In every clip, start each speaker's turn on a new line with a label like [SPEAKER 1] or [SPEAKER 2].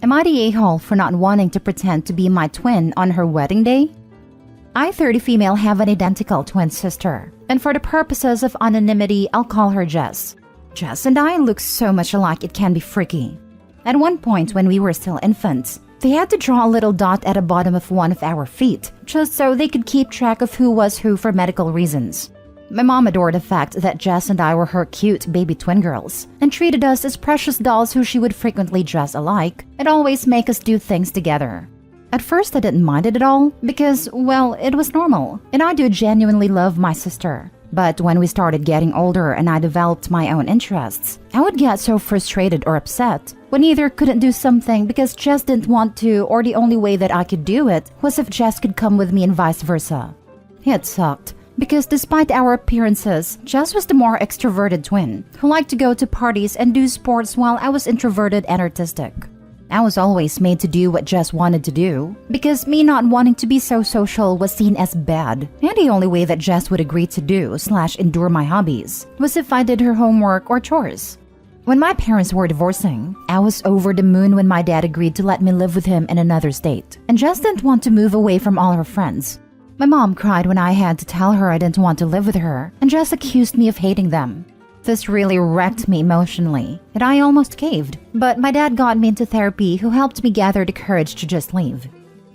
[SPEAKER 1] Am I the a-hole for not wanting to pretend to be my twin on her wedding day? I, 30 female, have an identical twin sister, and for the purposes of anonymity, I'll call her Jess. Jess and I look so much alike it can be freaky. At one point when we were still infants, they had to draw a little dot at the bottom of one of our feet, just so they could keep track of who was who for medical reasons. My mom adored the fact that Jess and I were her cute baby twin girls, and treated us as precious dolls who she would frequently dress alike and always make us do things together. At first I didn't mind it at all because, well, it was normal, and I do genuinely love my sister. But when we started getting older and I developed my own interests, I would get so frustrated or upset when either couldn't do something because Jess didn't want to, or the only way that I could do it was if Jess could come with me and vice versa. It sucked, because despite our appearances, Jess was the more extroverted twin who liked to go to parties and do sports while I was introverted and artistic. I was always made to do what Jess wanted to do, because me not wanting to be so social was seen as bad, and the only way that Jess would agree to do/endure my hobbies was if I did her homework or chores. When my parents were divorcing, I was over the moon when my dad agreed to let me live with him in another state, and Jess didn't want to move away from all her friends. My mom cried when I had to tell her I didn't want to live with her, and Jess accused me of hating them. This really wrecked me emotionally, and I almost caved, but my dad got me into therapy, who helped me gather the courage to just leave.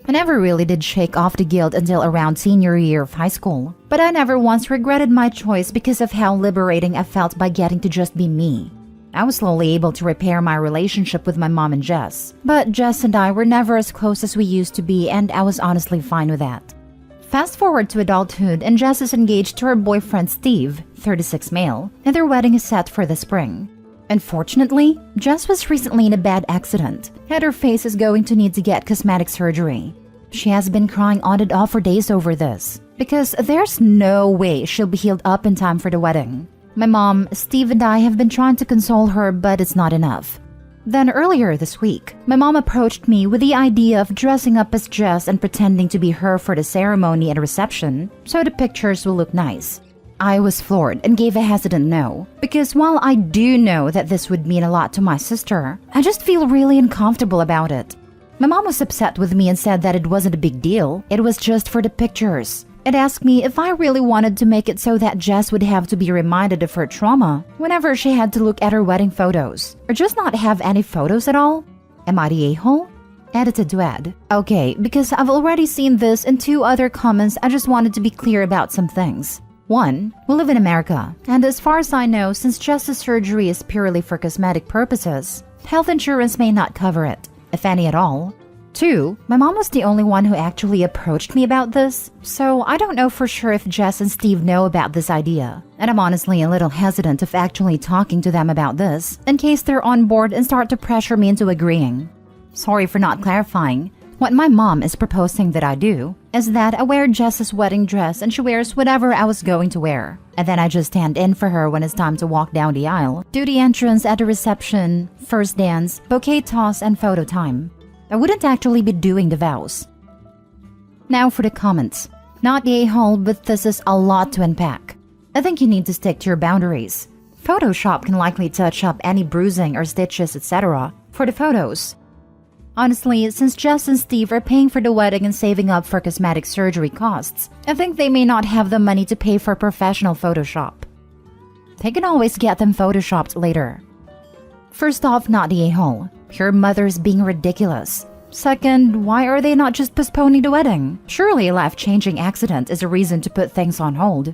[SPEAKER 1] I never really did shake off the guilt until around senior year of high school, but I never once regretted my choice because of how liberating I felt by getting to just be me. I was slowly able to repair my relationship with my mom and Jess, but Jess and I were never as close as we used to be, and I was honestly fine with that. Fast forward to adulthood, and Jess is engaged to her boyfriend Steve, 36 male, and their wedding is set for the spring. Unfortunately, Jess was recently in a bad accident, and her face is going to need to get cosmetic surgery. She has been crying on and off for days over this, because there's no way she'll be healed up in time for the wedding. My mom, Steve, and I have been trying to console her, but it's not enough. Then earlier this week, my mom approached me with the idea of dressing up as Jess and pretending to be her for the ceremony and reception, so the pictures will look nice. I was floored and gave a hesitant no, because while I do know that this would mean a lot to my sister, I just feel really uncomfortable about it. My mom was upset with me and said that it wasn't a big deal, it was just for the pictures, and asked me if I really wanted to make it so that Jess would have to be reminded of her trauma whenever she had to look at her wedding photos, or just not have any photos at all. Am I the a-hole? Edited to add. Okay, because I've already seen this in 2 other comments, I just wanted to be clear about some things. 1. We live in America, and as far as I know, since Jess's surgery is purely for cosmetic purposes, health insurance may not cover it, if any at all. 2. My mom was the only one who actually approached me about this, so I don't know for sure if Jess and Steve know about this idea, and I'm honestly a little hesitant of actually talking to them about this, in case they're on board and start to pressure me into agreeing. Sorry for not clarifying. What my mom is proposing that I do is that I wear Jess's wedding dress and she wears whatever I was going to wear, and then I just stand in for her when it's time to walk down the aisle, do the entrance at the reception, first dance, bouquet toss, and photo time. I wouldn't actually be doing the vows. Now for the comments. Not the a-hole, but this is a lot to unpack. I think you need to stick to your boundaries. Photoshop can likely touch up any bruising or stitches, etc. for the photos. Honestly, since Jess and Steve are paying for the wedding and saving up for cosmetic surgery costs, I think they may not have the money to pay for professional Photoshop. They can always get them photoshopped later. First off, not the a-hole. Your mother's being ridiculous. Second, why are they not just postponing the wedding? Surely a life-changing accident is a reason to put things on hold.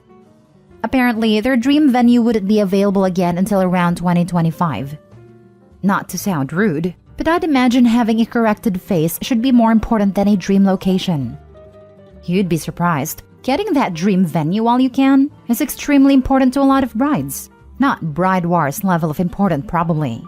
[SPEAKER 1] Apparently, their dream venue wouldn't be available again until around 2025. Not to sound rude, but I'd imagine having a corrected face should be more important than a dream location. You'd be surprised. Getting that dream venue while you can is extremely important to a lot of brides. Not bride wars level of important, probably.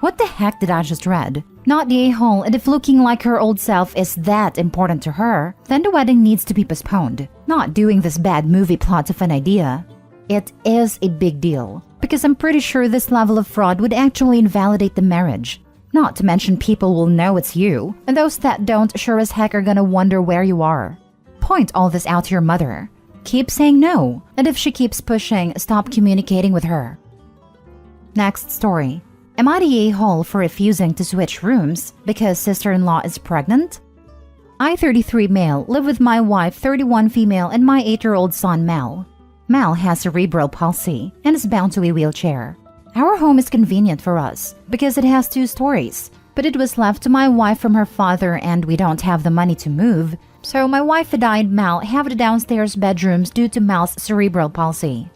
[SPEAKER 1] What the heck did I just read? Not the a-hole, and if looking like her old self is that important to her, then the wedding needs to be postponed. Not doing this bad movie plot of an idea. It is a big deal, because I'm pretty sure this level of fraud would actually invalidate the marriage. Not to mention people will know it's you, and those that don't sure as heck are gonna wonder where you are. Point all this out to your mother. Keep saying no, and if she keeps pushing, stop communicating with her. Next story. Am I the a-hole for refusing to switch rooms because sister-in-law is pregnant? I, 33 male, live with my wife, 31 female, and my 8-year-old son, Mal. Mal has cerebral palsy and is bound to a wheelchair. Our home is convenient for us because it has 2 stories, but it was left to my wife from her father and we don't have the money to move, so my wife and I and Mal have the downstairs bedrooms due to Mal's cerebral palsy.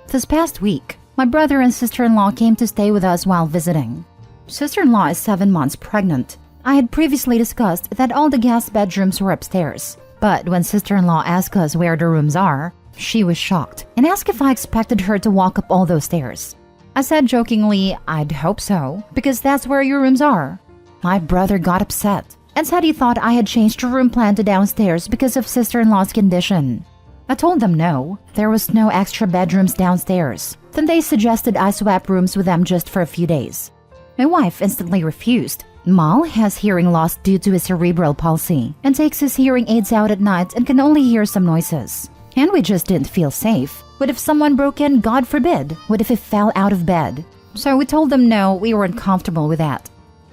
[SPEAKER 1] This past week, my brother and sister-in-law came to stay with us while visiting. Sister-in-law is 7 months pregnant. I had previously discussed that all the guest bedrooms were upstairs, but when sister-in-law asked us where the rooms are, she was shocked and asked if I expected her to walk up all those stairs. I said jokingly, I'd hope so, because that's where your rooms are. My brother got upset and said he thought I had changed the room plan to downstairs because of sister-in-law's condition. I told them no, there was no extra bedrooms downstairs. Then they suggested I swap rooms with them just for a few days. My wife instantly refused. Mal has hearing loss due to his cerebral palsy and takes his hearing aids out at night and can only hear some noises. And we just didn't feel safe. What if someone broke in, God forbid? What if he fell out of bed? So we told them no, we weren't comfortable with that.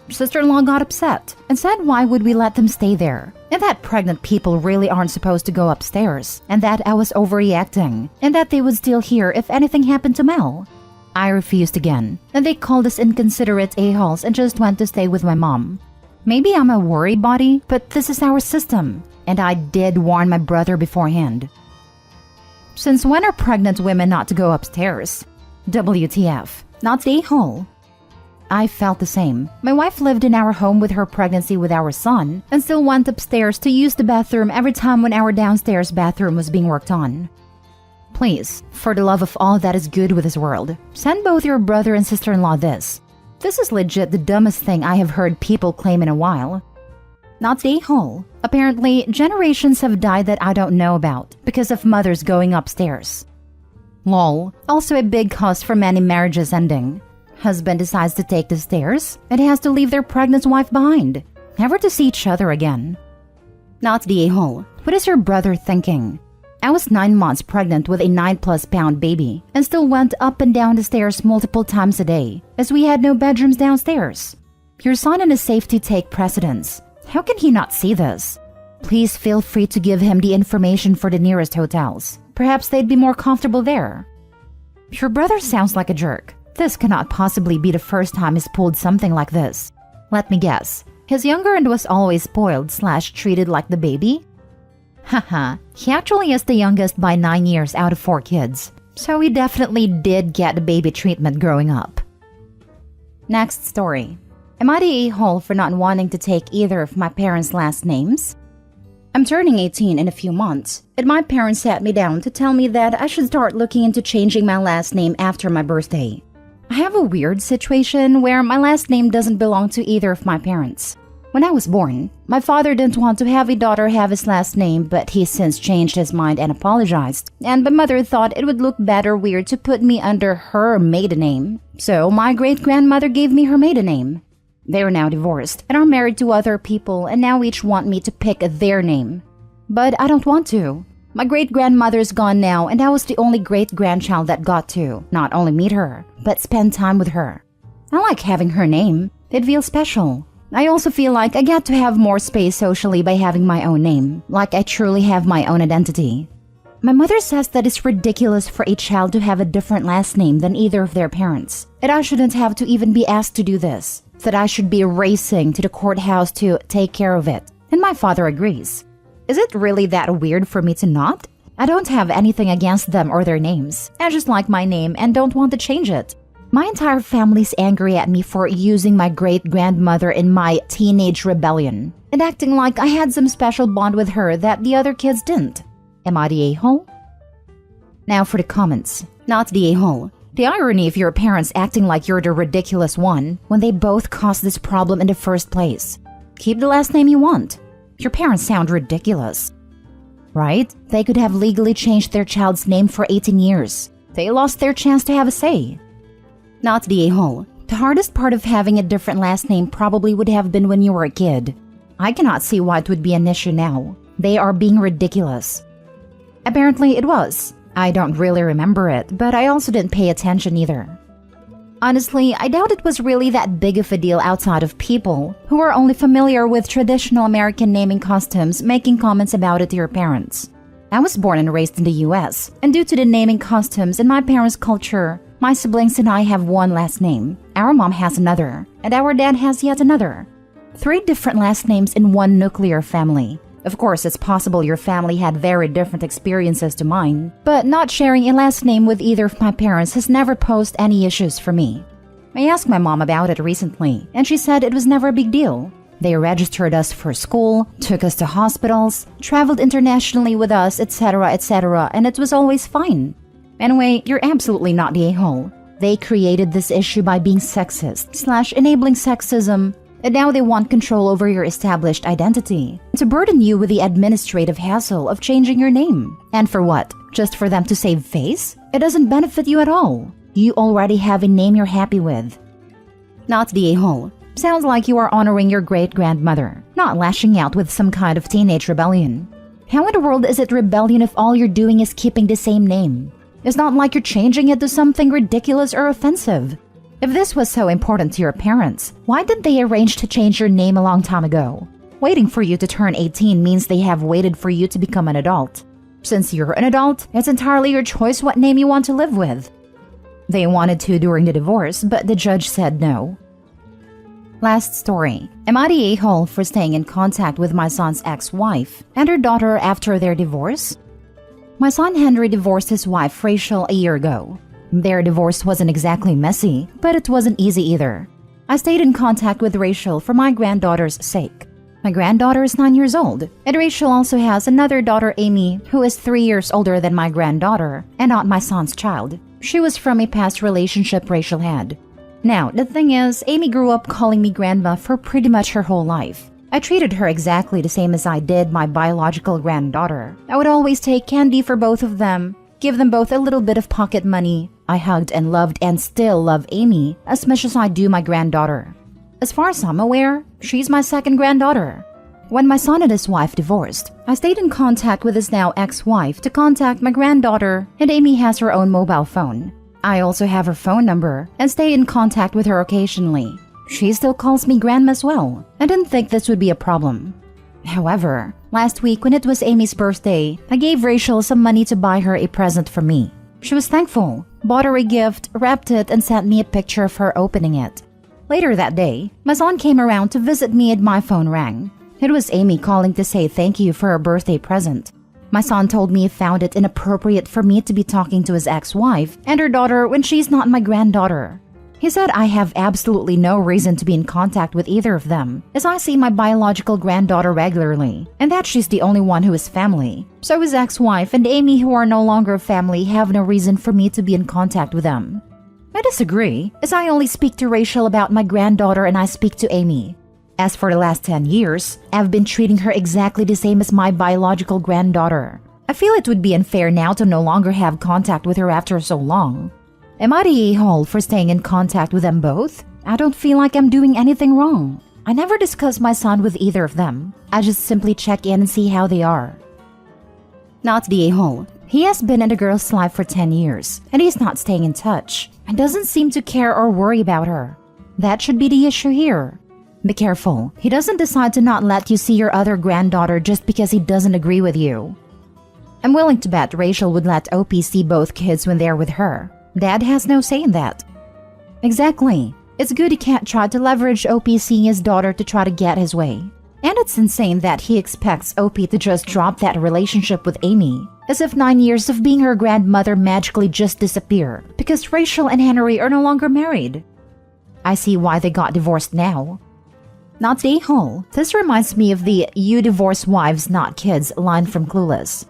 [SPEAKER 1] Sister-in-law got upset and said why would we let them stay there, and that pregnant people really aren't supposed to go upstairs, and that I was overreacting, and that they would still hear if anything happened to Mel. I refused again, and they called us inconsiderate a-holes and just went to stay with my mom. Maybe I'm a worry body, but this is our system, and I did warn my brother beforehand. Since when are pregnant women not to go upstairs? WTF, not the a-hole. I felt the same. My wife lived in our home with her pregnancy with our son and still went upstairs to use the bathroom every time when our downstairs bathroom was being worked on. Please, for the love of all that is good with this world, send both your brother and sister-in-law this. This is legit the dumbest thing I have heard people claim in a while. Not the a-hole. Apparently, generations have died that I don't know about because of mothers going upstairs. Lol. Also a big cause for many marriages ending. Husband decides to take the stairs and has to leave their pregnant wife behind, never to see each other again. Not the a-hole. What is your brother thinking? I was 9 months pregnant with a 9+ pound baby and still went up and down the stairs multiple times a day as we had no bedrooms downstairs. Your son and his safety take precedence. How can he not see this? Please feel free to give him the information for the nearest hotels. Perhaps they'd be more comfortable there. Your brother sounds like a jerk. This cannot possibly be the first time he's pulled something like this. Let me guess. His younger and was always spoiled/treated like the baby? Haha, he actually is the youngest by 9 years out of 4 kids. So he definitely did get the baby treatment growing up. Next story. Am I the a-hole for not wanting to take either of my parents' last names? I'm turning 18 in a few months, and my parents sat me down to tell me that I should start looking into changing my last name after my birthday. I have a weird situation where my last name doesn't belong to either of my parents. When I was born, my father didn't want to have a daughter have his last name, but he's since changed his mind and apologized, and my mother thought it would look bad or weird to put me under her maiden name. So my great-grandmother gave me her maiden name. They are now divorced and are married to other people and now each want me to pick their name. But I don't want to. My great-grandmother's gone now and I was the only great-grandchild that got to not only meet her, but spend time with her. I like having her name. It feels special. I also feel like I get to have more space socially by having my own name, like I truly have my own identity. My mother says that it's ridiculous for a child to have a different last name than either of their parents, and I shouldn't have to even be asked to do this, that I should be racing to the courthouse to take care of it, and my father agrees. Is it really that weird for me to not? I don't have anything against them or their names. I just like my name and don't want to change it. My entire family's angry at me for using my great-grandmother in my teenage rebellion and acting like I had some special bond with her that the other kids didn't. Am I the a-hole? Now for the comments. Not the a-hole. The irony of your parents acting like you're the ridiculous one when they both caused this problem in the first place. Keep the last name you want. Your parents sound ridiculous. Right? They could have legally changed their child's name for 18 years. They lost their chance to have a say. Not the a-hole. The hardest part of having a different last name probably would have been when you were a kid. I cannot see why it would be an issue now. They are being ridiculous. Apparently it was. I don't really remember it, but I also didn't pay attention either. Honestly, I doubt it was really that big of a deal outside of people who are only familiar with traditional American naming customs making comments about it to your parents. I was born and raised in the US, and due to the naming customs in my parents' culture, my siblings and I have one last name. Our mom has another, and our dad has yet another. 3 different last names in one nuclear family. Of course, it's possible your family had very different experiences to mine, but not sharing a last name with either of my parents has never posed any issues for me. I asked my mom about it recently, and she said it was never a big deal. They registered us for school, took us to hospitals, traveled internationally with us, etc., and it was always fine. Anyway, you're absolutely not the a-hole. They created this issue by being sexist / enabling sexism, and now they want control over your established identity, to burden you with the administrative hassle of changing your name. And for what? Just for them to save face? It doesn't benefit you at all. You already have a name you're happy with. Not the a-hole. Sounds like you are honoring your great-grandmother, not lashing out with some kind of teenage rebellion. How in the world is it rebellion if all you're doing is keeping the same name? It's not like you're changing it to something ridiculous or offensive. If this was so important to your parents, why didn't they arrange to change your name a long time ago? Waiting for you to turn 18 means they have waited for you to become an adult. Since you're an adult, it's entirely your choice what name you want to live with. They wanted to during the divorce, but the judge said no. Last story. Am I the a-hole for staying in contact with my son's ex-wife and her daughter after their divorce? My son Henry divorced his wife Rachel a year ago. Their divorce wasn't exactly messy, but it wasn't easy either. I stayed in contact with Rachel for my granddaughter's sake. My granddaughter is 9 years old, and Rachel also has another daughter, Amy, who is 3 years older than my granddaughter and not my son's child. She was from a past relationship Rachel had. Now, the thing is, Amy grew up calling me grandma for pretty much her whole life. I treated her exactly the same as I did my biological granddaughter. I would always take candy for both of them, give them both a little bit of pocket money. I hugged and loved and still love Amy as much as I do my granddaughter. As far as I'm aware, she's my second granddaughter. When my son and his wife divorced, I stayed in contact with his now ex-wife to contact my granddaughter, and Amy has her own mobile phone. I also have her phone number and stay in contact with her occasionally. She still calls me grandma as well. I didn't think this would be a problem. However, last week when it was Amy's birthday, I gave Rachel some money to buy her a present for me. She was thankful, bought her a gift, wrapped it, and sent me a picture of her opening it. Later that day, my son came around to visit me and my phone rang. It was Amy calling to say thank you for her birthday present. My son told me he found it inappropriate for me to be talking to his ex-wife and her daughter when she's not my granddaughter. He said I have absolutely no reason to be in contact with either of them, as I see my biological granddaughter regularly, and that she's the only one who is family. So his ex-wife and Amy, who are no longer family, have no reason for me to be in contact with them. I disagree, as I only speak to Rachel about my granddaughter and I speak to Amy. As for the last 10 years, I've been treating her exactly the same as my biological granddaughter. I feel it would be unfair now to no longer have contact with her after so long. Am I the a-hole for staying in contact with them both? I don't feel like I'm doing anything wrong. I never discuss my son with either of them. I just simply check in and see how they are. Not the a-hole. He has been in the girl's life for 10 years, and he's not staying in touch, and doesn't seem to care or worry about her. That should be the issue here. Be careful. He doesn't decide to not let you see your other granddaughter just because he doesn't agree with you. I'm willing to bet Rachel would let OP see both kids when they're with her. Dad has no say in that. Exactly. It's good he can't try to leverage OP seeing his daughter to try to get his way. And it's insane that he expects OP to just drop that relationship with Amy, as if 9 years of being her grandmother magically just disappear because Rachel and Henry are no longer married. I see why they got divorced now. Not the a-hole. This reminds me of the "you divorce wives, not kids" line from Clueless.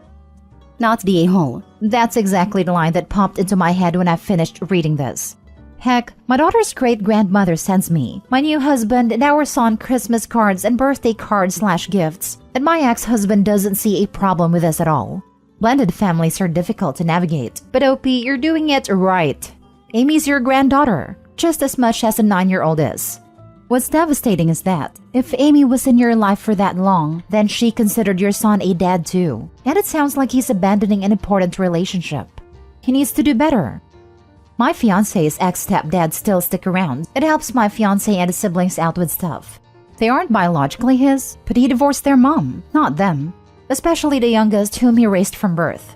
[SPEAKER 1] Not the a-hole. That's exactly the line that popped into my head when I finished reading this. Heck, my daughter's great-grandmother sends me, my new husband, and our son Christmas cards and birthday cards/gifts, and my ex-husband doesn't see a problem with this at all. Blended families are difficult to navigate, but OP, you're doing it right. Amy's your granddaughter, just as much as a 9-year-old is. What's devastating is that, if Amy was in your life for that long, then she considered your son a dad too. And it sounds like he's abandoning an important relationship. He needs to do better. My fiancé's ex-stepdad still stick around. It helps my fiancé and his siblings out with stuff. They aren't biologically his, but he divorced their mom, not them. Especially the youngest whom he raised from birth.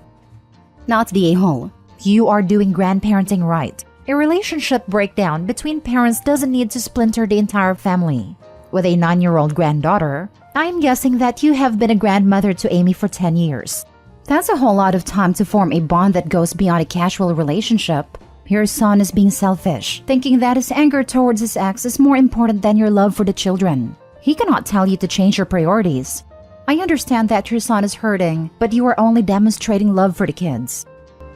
[SPEAKER 1] Not the a-hole. You are doing grandparenting right. A relationship breakdown between parents doesn't need to splinter the entire family. With a 9-year-old granddaughter, I'm guessing that you have been a grandmother to Amy for 10 years. That's a whole lot of time to form a bond that goes beyond a casual relationship. Your son is being selfish, thinking that his anger towards his ex is more important than your love for the children. He cannot tell you to change your priorities. I understand that your son is hurting, but you are only demonstrating love for the kids.